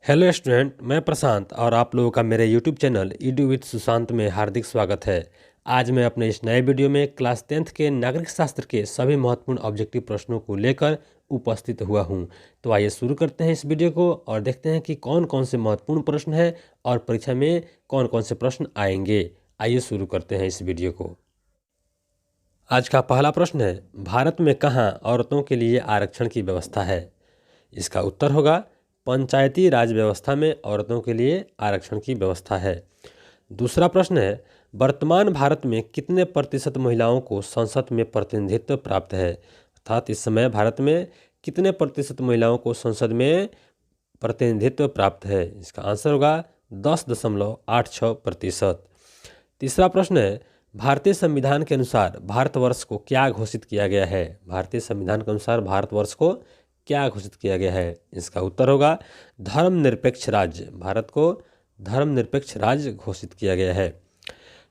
Hello student, मैं प्रशांत और आप लोगों का मेरे YouTube channel Edu with Sushant में हार्दिक स्वागत है। आज मैं अपने इस नए वीडियो में क्लास 10th के नागरिक शास्त्र के सभी महत्वपूर्ण ऑब्जेक्टिव प्रश्नों को लेकर उपस्थित हुआ हूं। तो आइए शुरू करते हैं इस वीडियो को और देखते हैं कि कौन कौन से महत्वपूर्ण प्रश्न हैं और परीक्षा में कौन कौन से प्रश्न आएंगे। आइए शुरू करते हैं इस वीडियो को। आज का पहला प्रश्न है, भारत में कहाँ औरतों के लिए आरक्षण की व्यवस्था है? इसका उत्तर होगा पंचायती राज व्यवस्था में औरतों के लिए आरक्षण की व्यवस्था है। दूसरा प्रश्न है, वर्तमान भारत में कितने प्रतिशत महिलाओं को संसद में प्रतिनिधित्व प्राप्त है? अर्थात इस समय भारत में कितने प्रतिशत महिलाओं को संसद में प्रतिनिधित्व प्राप्त है? इसका आंसर होगा 10.86%। तीसरा प्रश्न है, भारतीय संविधान के अनुसार भारतवर्ष को क्या घोषित किया गया है? भारतीय संविधान के अनुसार भारतवर्ष को क्या घोषित किया गया है? इसका उत्तर होगा धर्मनिरपेक्ष राज्य। भारत को धर्मनिरपेक्ष राज्य घोषित किया गया है।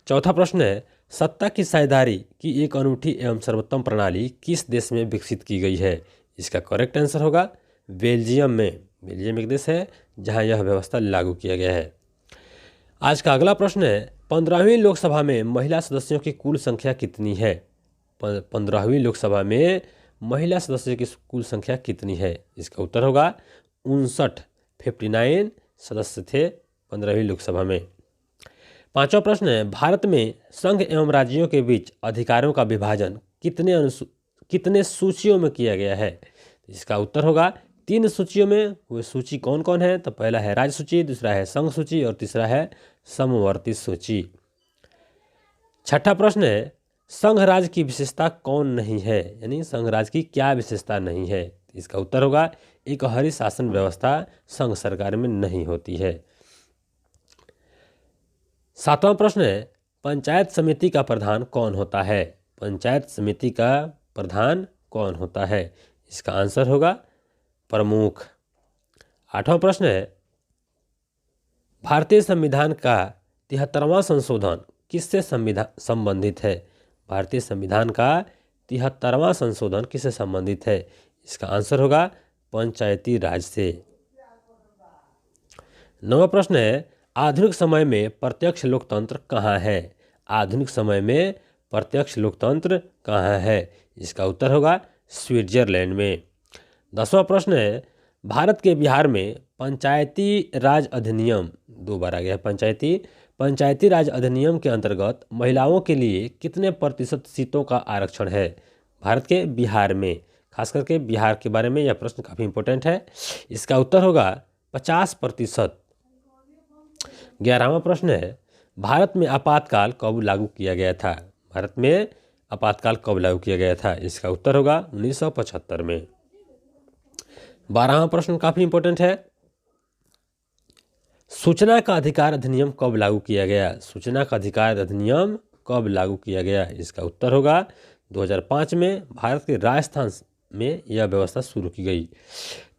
चौथा प्रश्न है, सत्ता की साझेदारी की एक अनूठी एवं सर्वोत्तम प्रणाली किस देश में विकसित की गई है? इसका करेक्ट आंसर होगा बेल्जियम में। बेल्जियम एक देश है जहां यह व्यवस्था लागू किया गया है। आज का अगला प्रश्न है, 15वीं लोकसभा में महिला सदस्यों की कुल संख्या कितनी है? 15वीं लोकसभा में महिला सदस्यों की कुल संख्या कितनी है? इसका उत्तर होगा 59 सदस्य थे 15वीं लोकसभा में। पांचवा प्रश्न है, भारत में संघ एवं राज्यों के बीच अधिकारों का विभाजन कितने सूचियों में किया गया है? इसका उत्तर होगा 3 सूचियों में। वो सूची कौन कौन है? तो पहला है राज्य सूची, दूसरा है संघ सूची और तीसरा है समवर्ती सूची। छठा प्रश्न है, संघ राज्य की विशेषता कौन नहीं है? यानी संघ राज्य की क्या विशेषता नहीं है? इसका उत्तर होगा एकहरी शासन व्यवस्था संघ सरकार में नहीं होती है। सातवां प्रश्न है, पंचायत समिति का प्रधान कौन होता है? पंचायत समिति का प्रधान कौन होता है? इसका आंसर होगा प्रमुख। आठवां प्रश्न है, भारतीय संविधान का 73वां संशोधन किससे संबंधित है? भारतीय संविधान का 73वां संशोधन किससे संबंधित है? इसका आंसर होगा पंचायती राज से। 9वां प्रश्न है, आधुनिक समय में प्रत्यक्ष लोकतंत्र कहाँ है? आधुनिक समय में प्रत्यक्ष लोकतंत्र कहाँ है? इसका उत्तर होगा स्विट्जरलैंड में। 10वां प्रश्न है, भारत के बिहार में पंचायती राज अधिनियम 2 बार आ गया पंचायती राज अधिनियम के अंतर्गत महिलाओं के लिए कितने प्रतिशत सीटों का आरक्षण है? भारत के बिहार में, खास करके बिहार के बारे में यह प्रश्न काफ़ी इंपॉर्टेंट है। इसका उत्तर होगा 50%। 11वां प्रश्न है, भारत में आपातकाल कब लागू किया गया था? भारत में आपातकाल कब लागू किया गया था? इसका उत्तर होगा 1975 में। 12वां प्रश्न काफ़ी इंपॉर्टेंट है, सूचना का अधिकार अधिनियम कब लागू किया गया? सूचना का अधिकार अधिनियम कब लागू किया गया? इसका उत्तर होगा 2005 में भारत के राजस्थान में यह व्यवस्था शुरू की गई।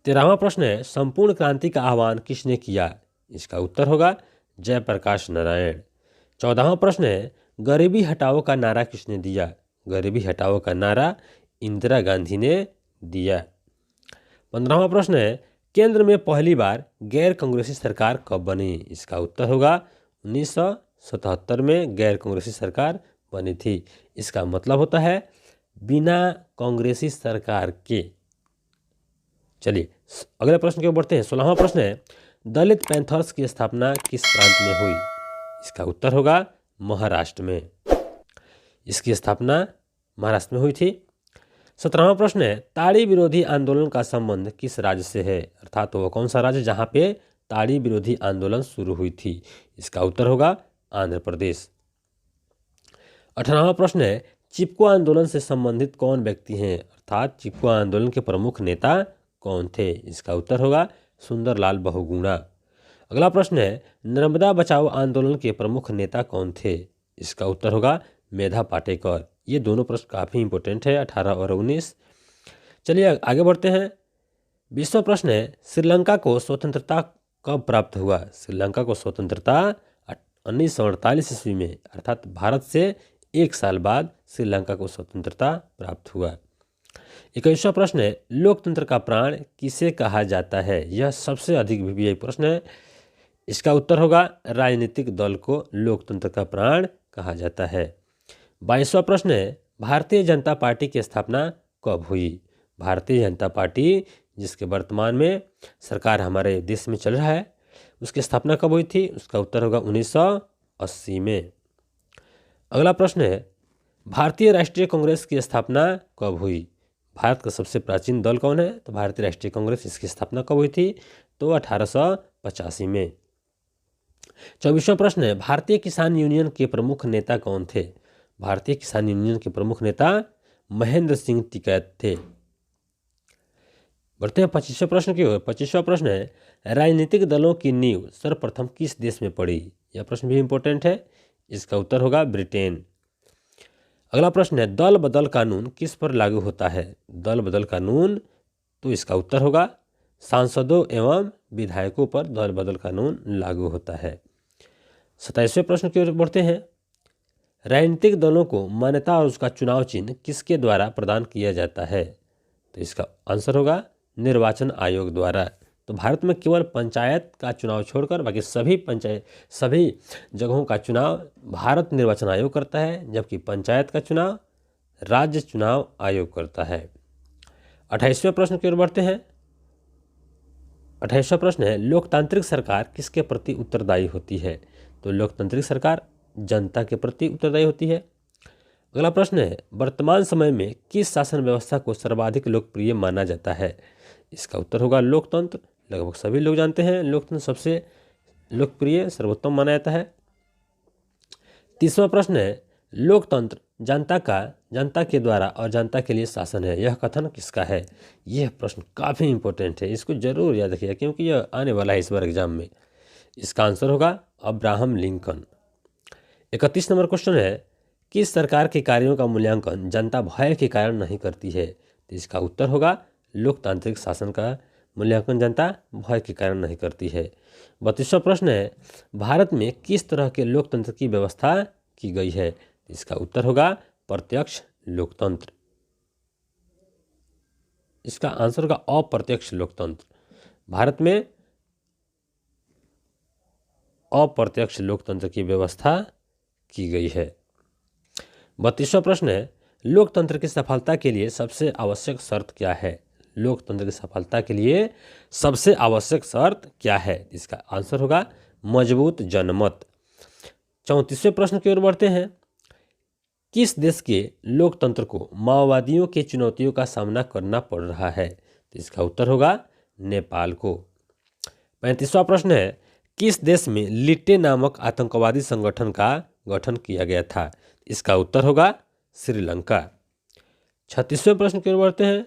13वां प्रश्न है, संपूर्ण क्रांति का आह्वान किसने किया? इसका उत्तर होगा जयप्रकाश नारायण। 14वां प्रश्न है, गरीबी हटाओ का नारा किसने दिया? गरीबी हटाओ का नारा इंदिरा गांधी ने दिया। 15वां प्रश्न है, केंद्र में पहली बार गैर कांग्रेसी सरकार कब बनी? इसका उत्तर होगा 1977 में गैर कांग्रेसी सरकार बनी थी। इसका मतलब होता है बिना कांग्रेसी सरकार के। चलिए अगले प्रश्न की ओर बढ़ते हैं। 16वां प्रश्न है, दलित पैंथर्स की स्थापना किस प्रांत में हुई? इसका उत्तर होगा महाराष्ट्र में। इसकी स्थापना महाराष्ट्र में हुई थी। 17वां प्रश्न है, ताड़ी विरोधी आंदोलन का संबंध किस राज्य से है? अर्थात वो कौन सा राज्य जहां पे ताड़ी विरोधी आंदोलन शुरू हुई थी? इसका उत्तर होगा आंध्र प्रदेश। 18वां प्रश्न है, चिपको आंदोलन से संबंधित कौन व्यक्ति हैं? अर्थात चिपको आंदोलन के प्रमुख नेता कौन थे? इसका उत्तर होगा सुंदरलाल बहुगुणा। अगला प्रश्न है, नर्मदा बचाओ आंदोलन के प्रमुख नेता कौन थे? इसका उत्तर होगा मेधा पाटेकर। ये दोनों प्रश्न काफ़ी इंपॉर्टेंट है, 18 और 19। चलिए आगे बढ़ते हैं। 20वां प्रश्न है, श्रीलंका को स्वतंत्रता कब प्राप्त हुआ? श्रीलंका को स्वतंत्रता 1948 ईस्वी में, अर्थात भारत से 1 साल बाद श्रीलंका को स्वतंत्रता प्राप्त हुआ। 21वां प्रश्न है, लोकतंत्र का प्राण किसे कहा जाता है? यह सबसे अधिक VVI प्रश्न है। इसका उत्तर होगा राजनीतिक दल को लोकतंत्र का प्राण कहा जाता है। 22वां प्रश्न है, भारतीय जनता पार्टी की स्थापना कब हुई? भारतीय जनता पार्टी जिसके वर्तमान में सरकार हमारे देश में चल रहा है, उसकी स्थापना कब हुई थी? उसका उत्तर होगा 1980 में। अगला प्रश्न है, भारतीय राष्ट्रीय कांग्रेस की स्थापना कब हुई? भारत का सबसे प्राचीन दल कौन है? तो भारतीय राष्ट्रीय कांग्रेस, इसकी स्थापना कब हुई थी? तो 1885 में। 24वां प्रश्न है, भारतीय किसान यूनियन के प्रमुख नेता कौन थे? भारतीय किसान यूनियन के प्रमुख नेता महेंद्र सिंह टिकैत थे। बढ़ते हैं 25वें प्रश्न की ओर। 25वां प्रश्न है, राजनीतिक दलों की नींव सर्वप्रथम किस देश में पड़ी? यह प्रश्न भी इंपॉर्टेंट है। इसका उत्तर होगा ब्रिटेन। अगला प्रश्न है, दल बदल कानून किस पर लागू होता है? दल बदल कानून, तो इसका उत्तर होगा सांसदों एवं विधायकों पर दल बदल कानून लागू होता है। 27वें प्रश्न की ओर बढ़ते हैं, राजनीतिक दलों को मान्यता और उसका चुनाव चिन्ह किसके द्वारा प्रदान किया जाता है? तो इसका आंसर होगा निर्वाचन आयोग द्वारा। तो भारत में केवल पंचायत का चुनाव छोड़कर बाकी सभी जगहों का चुनाव भारत निर्वाचन आयोग करता है, जबकि पंचायत का चुनाव राज्य चुनाव आयोग करता है। 28वें प्रश्न की ओर बढ़ते हैं। 28वां प्रश्न है, लोकतांत्रिक सरकार किसके प्रति उत्तरदायी होती है? तो लोकतांत्रिक सरकार जनता के प्रति उत्तरदायी होती है। अगला प्रश्न है, वर्तमान समय में किस शासन व्यवस्था को सर्वाधिक लोकप्रिय माना जाता है? इसका उत्तर होगा लोकतंत्र। लगभग सभी लोग जानते हैं लोकतंत्र सबसे लोकप्रिय सर्वोत्तम माना जाता है। 30वां प्रश्न है, लोकतंत्र जनता के द्वारा और जनता के लिए शासन है, यह कथन किसका है? यह प्रश्न काफ़ी इंपॉर्टेंट है, इसको जरूर याद रखिएगा क्योंकि यह आने वाला है इस बार एग्जाम में। इसका आंसर होगा अब्राहम लिंकन। 31 नंबर क्वेश्चन है, किस सरकार के कार्यों का मूल्यांकन जनता भय के कारण नहीं करती है? तो इसका उत्तर होगा लोकतांत्रिक शासन का मूल्यांकन जनता भय के कारण नहीं करती है। 32वां प्रश्न है, भारत में किस तरह के लोकतंत्र की व्यवस्था की गई है? इसका उत्तर होगा प्रत्यक्ष लोकतंत्र। इसका आंसर होगा अप्रत्यक्ष लोकतंत्र। भारत में अप्रत्यक्ष लोकतंत्र की व्यवस्था की गई है। 32वां प्रश्न है, लोकतंत्र की सफलता के लिए सबसे आवश्यक शर्त क्या है? लोकतंत्र की सफलता के लिए सबसे आवश्यक शर्त क्या है? इसका आंसर होगा मजबूत जनमत। 34वें प्रश्न की ओर बढ़ते हैं, किस देश के लोकतंत्र को माओवादियों की चुनौतियों का सामना करना पड़ रहा है? तो इसका उत्तर होगा नेपाल को। 35वां प्रश्न है, किस देश में लिट्टे नामक आतंकवादी संगठन का गठन किया गया था? इसका उत्तर होगा श्रीलंका। 36वें प्रश्न की ओर बढ़ते हैं,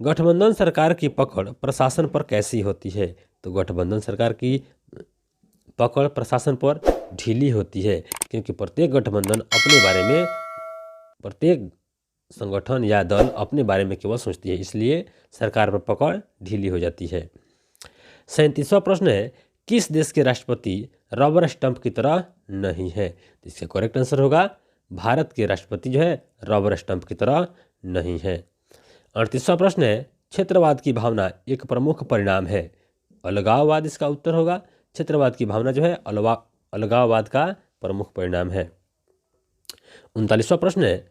गठबंधन सरकार की पकड़ प्रशासन पर कैसी होती है? तो गठबंधन सरकार की पकड़ प्रशासन पर ढीली होती है क्योंकि प्रत्येक संगठन या दल अपने बारे में केवल सोचती है, इसलिए सरकार पर पकड़ ढीली हो जाती है। 37वां प्रश्न है, किस देश के राष्ट्रपति रबर स्टंप की तरह नहीं है? इसका करेक्ट आंसर होगा भारत के राष्ट्रपति जो है रबर स्टंप की तरह नहीं है। 38वां प्रश्न है, क्षेत्रवाद की भावना एक प्रमुख परिणाम है, अलगाववाद इसका उत्तर होगा। क्षेत्रवाद की भावना जो है अलगाववाद का प्रमुख परिणाम है। 39वां प्रश्न है,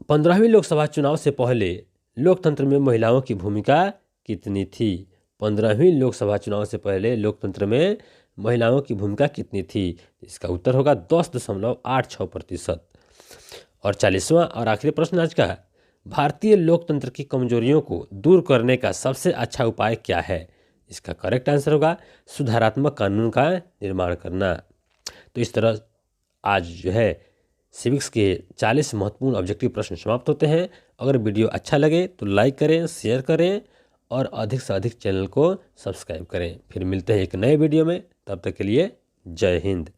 15वीं लोकसभा चुनाव से पहले लोकतंत्र में महिलाओं की भूमिका कितनी थी? 15वीं लोकसभा चुनाव से पहले लोकतंत्र में महिलाओं की भूमिका कितनी थी? इसका उत्तर होगा 10.86%। और 40वां और आखिरी प्रश्न आज का, भारतीय लोकतंत्र की कमजोरियों को दूर करने का सबसे अच्छा उपाय क्या है? इसका करेक्ट आंसर होगा सुधारात्मक कानून का निर्माण करना। तो इस तरह आज जो है सिविक्स के 40 महत्वपूर्ण ऑब्जेक्टिव प्रश्न समाप्त होते हैं। अगर वीडियो अच्छा लगे तो लाइक करें, शेयर करें और अधिक से अधिक चैनल को सब्सक्राइब करें। फिर मिलते हैं एक नए वीडियो में, तब तक के लिए जय हिंद।